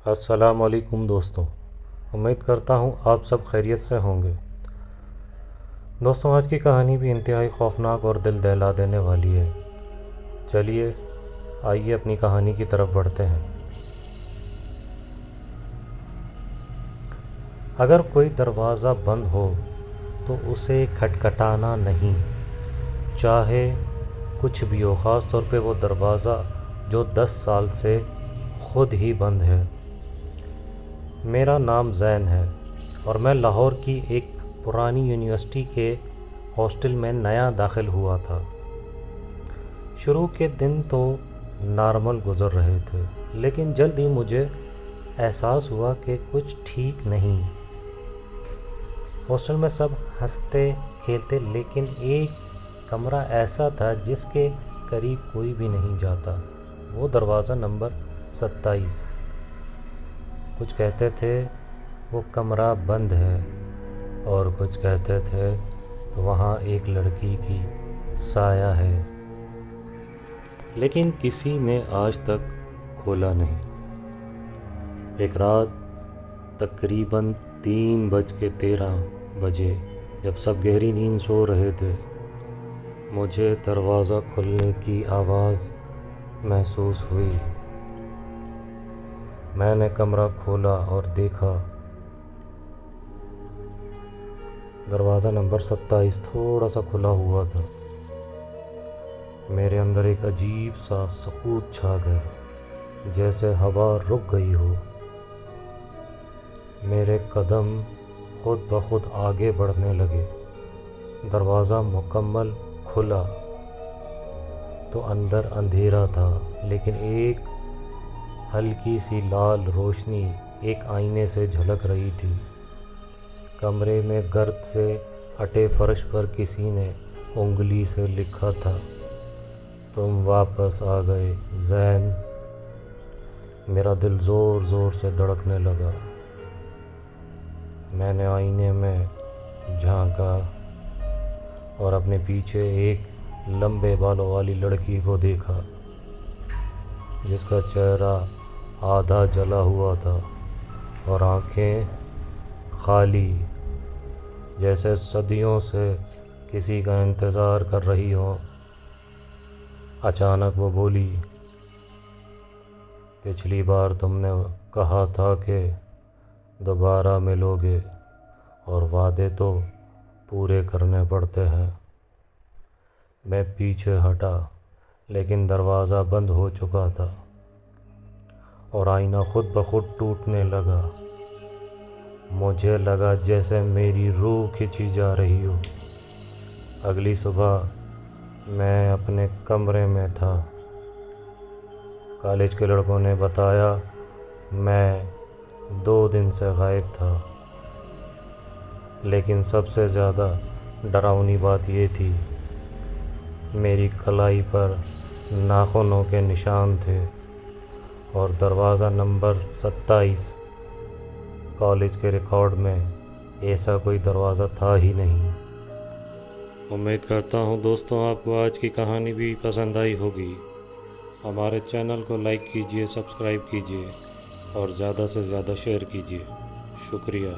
السلام علیکم دوستوں، امید کرتا ہوں آپ سب خیریت سے ہوں گے۔ دوستوں، آج کی کہانی بھی انتہائی خوفناک اور دل دہلا دینے والی ہے۔ چلیے آئیے اپنی کہانی کی طرف بڑھتے ہیں۔ اگر کوئی دروازہ بند ہو تو اسے کھٹکھٹانا نہیں، چاہے کچھ بھی ہو، خاص طور پہ وہ دروازہ جو 10 سال سے خود ہی بند ہے۔ میرا نام زین ہے اور میں لاہور کی ایک پرانی یونیورسٹی کے ہاسٹل میں نیا داخل ہوا تھا۔ شروع کے دن تو نارمل گزر رہے تھے، لیکن جلد ہی مجھے احساس ہوا کہ کچھ ٹھیک نہیں۔ ہاسٹل میں سب ہنستے کھیلتے، لیکن ایک کمرہ ایسا تھا جس کے قریب کوئی بھی نہیں جاتا، وہ دروازہ نمبر 27۔ کچھ کہتے تھے وہ کمرہ بند ہے اور کچھ کہتے تھے تو وہاں ایک لڑکی کی سایہ ہے، لیکن کسی نے آج تک کھولا نہیں۔ ایک رات تقریباً 3:13 جب سب گہری نیند سو رہے تھے، مجھے دروازہ کھلنے کی آواز محسوس ہوئی۔ میں نے کمرہ کھولا اور دیکھا دروازہ نمبر 27 تھوڑا سا کھلا ہوا تھا۔ میرے اندر ایک عجیب سا سکوت چھا گیا، جیسے ہوا رک گئی ہو۔ میرے قدم خود بخود آگے بڑھنے لگے۔ دروازہ مکمل کھلا تو اندر اندھیرا تھا، لیکن ایک ہلکی سی لال روشنی ایک آئینے سے جھلک رہی تھی۔ کمرے میں گرد سے ہٹے فرش پر کسی نے انگلی سے لکھا تھا، تم واپس آ گئے زین۔ میرا دل زور زور سے دھڑکنے لگا۔ میں نے آئینے میں جھانکا اور اپنے پیچھے ایک لمبے بالوں والی لڑکی کو دیکھا، جس کا چہرہ آدھا جلا ہوا تھا اور آنکھیں خالی، جیسے صدیوں سے کسی کا انتظار کر رہی ہوں۔ اچانک وہ بولی، پچھلی بار تم نے کہا تھا کہ دوبارہ ملو گے، اور وعدے تو پورے کرنے پڑتے ہیں۔ میں پیچھے ہٹا، لیکن دروازہ بند ہو چکا تھا اور آئینہ خود بخود ٹوٹنے لگا۔ مجھے لگا جیسے میری روح کھینچی جا رہی ہو۔ اگلی صبح میں اپنے کمرے میں تھا۔ کالج کے لڑکوں نے بتایا میں 2 دن سے غائب تھا، لیکن سب سے زیادہ ڈراؤنی بات یہ تھی، میری کلائی پر ناخنوں کے نشان تھے اور دروازہ نمبر 27 کالج کے ریکارڈ میں ایسا کوئی دروازہ تھا ہی نہیں۔ امید کرتا ہوں دوستوں آپ کو آج کی کہانی بھی پسند آئی ہوگی۔ ہمارے چینل کو لائک کیجیے، سبسکرائب کیجیے اور زیادہ سے زیادہ شیئر کیجیے۔ شکریہ۔